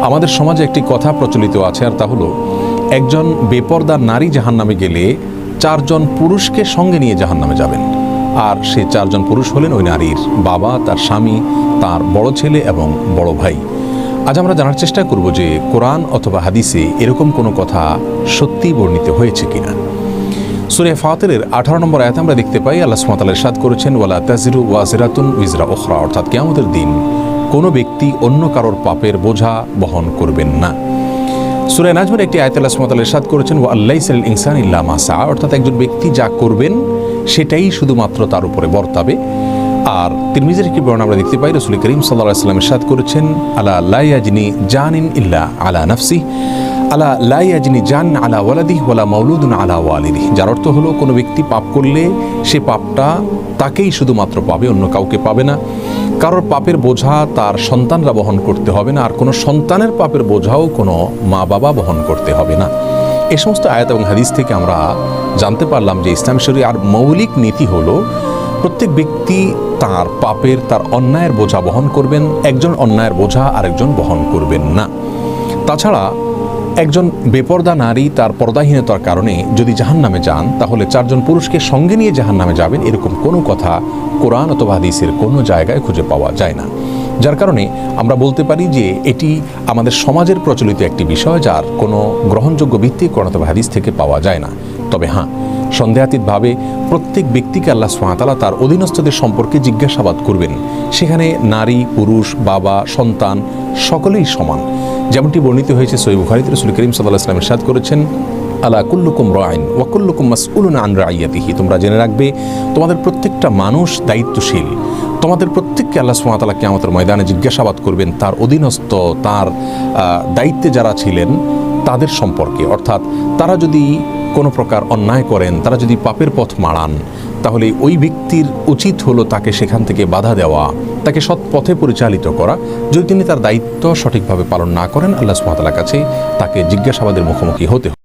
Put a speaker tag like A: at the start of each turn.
A: আমাদের সমাজে একটি কথা প্রচলিত আছে, আর তা হলো একজন বেপর্দা নারী জাহান্নামে গেলে 4 জন পুরুষকে সঙ্গে নিয়ে জাহান্নামে যাবেন। আর সে 4 জন পুরুষ হলেন ওই নারীর বাবা, তার স্বামী, তার বড় ছেলে এবং বড় ভাই। আজ আমরা জানার চেষ্টা করব যে কোরআন অথবা হাদিসে এরকম কোনো কথা সত্যি বর্ণিত হয়েছে কিনা। সূরা ফাতিরের 18 নম্বর আয়াতে আমরা দেখতে পাই আল্লাহ সুবহানাহু ওয়া তাআলা ইরশাদ করেছেন, ওয়ালা তাজিরু ওয়াজিরাতুন উযরা উখরা, অর্থাৎ কিয়ামতের দিন কোনো ব্যক্তি অন্য কারোর পাপের বোঝা বহন করবেন না। সূরা নাজমের একটি আয়াতে আল্লাহ সুবহানাহু ওয়া তাআলা ইরশাদ করেছেন, ওয়া আল্লাইসা লিল ইনসানি ইল্লা মা সা, অর্থাৎ একজন ব্যক্তি যা করবেন সেটাই শুধুমাত্র তার উপরে বর্তাবে। আর তিরমিজির একটি বর্ণনা আমরা দেখতে পাই, রাসূল করিম সাল্লাল্লাহু আলাইহি ওয়াসাল্লাম ইরশাদ করেছেন, আলা লা ইয়াজনি জানিন ইল্লা আলা নাফসি, আলা লা ইয়াজনি জান আলা ওয়ালাদিহি ওয়ালা মাউলুদুন আলা ওয়ালিদিহি, যার অর্থ হলো কোনো ব্যক্তি পাপ করলে সে পাপটা তাকেই শুধুমাত্র পাবে, অন্য কাউকে পাবে না। কারোর পাপের বোঝা তার সন্তানরা বহন করতে হবে না, আর কোনো সন্তানের পাপের বোঝাও কোনো মা বাবা বহন করতে হবে না। এই সমস্ত আয়াত এবং হাদিস থেকে আমরা জানতে পারলাম যে ইসলাম শরিয়ার মৌলিক নীতি হলো প্রত্যেক ব্যক্তি তার পাপের, তার অন্যায়ের বোঝা বহন করবেন, একজন অন্যায়ের বোঝা আরেকজন বহন করবেন না। তাছাড়া একজন বেপর্দা নারী তার পর্দাহীনতার কারণে যদি জাহান্নামে যান, তাহলে 4 জন পুরুষকে সঙ্গে নিয়ে জাহান্নামে যাবেন, এরকম কোনো কথা কোরআন অথবা হাদিসের কোনো জায়গায় খুঁজে পাওয়া যায় না। যার কারণে আমরা বলতে পারি যে এটি আমাদের সমাজের প্রচলিত একটি বিষয়, যার কোনো গ্রহণযোগ্য ভিত্তি কোরআন অথবা হাদিস থেকে পাওয়া যায় না। তবে হ্যাঁ, সন্দেহাতীতভাবে প্রত্যেক ব্যক্তিকে আল্লাহ সুবহানাহু ওয়া তাআলা তার অধীনস্থদের সম্পর্কে জিজ্ঞাসাবাদ করবেন। সেখানে নারী, পুরুষ, বাবা, সন্তান সকলেই সমান। যেমনটি বর্ণিত হয়েছে সহিহ বুখারীতে, রাসূল করিম সাল্লাল্লাহু আলাইহি ওয়াসাল্লাম ইরশাদ করেছেন, আলা কুল্লুকুম রাইন ওয়া কুল্লুকুম মাসউলুন আন রাইয়াতিহি, তোমরা জেনে রাখবে তোমাদের প্রত্যেকটা মানুষ দায়িত্বশীল। তোমাদের প্রত্যেককে আল্লাহ সুবহানাহু ওয়া তাআলা কিয়ামতের ময়দানে জিজ্ঞাসাবাদ করবেন তার অধীনস্থ, তার দায়িত্বে যারা ছিলেন তাদের সম্পর্কে। অর্থাৎ তারা যদি কোনো প্রকার অন্যায় করেন, তারা যদি পাপের পথ মাড়ান, তাহলে ওই ব্যক্তির উচিত হলো তাকে সেখান থেকে বাধা দেওয়া, তাকে সৎ পথে পরিচালিত করা। যদি তিনি তার দায়িত্ব সঠিকভাবে পালন না করেন, আল্লাহ সুবহানাহু ওয়া তাআলার কাছে তাকে জিজ্ঞাসাবাদের মুখোমুখি হতে হবে।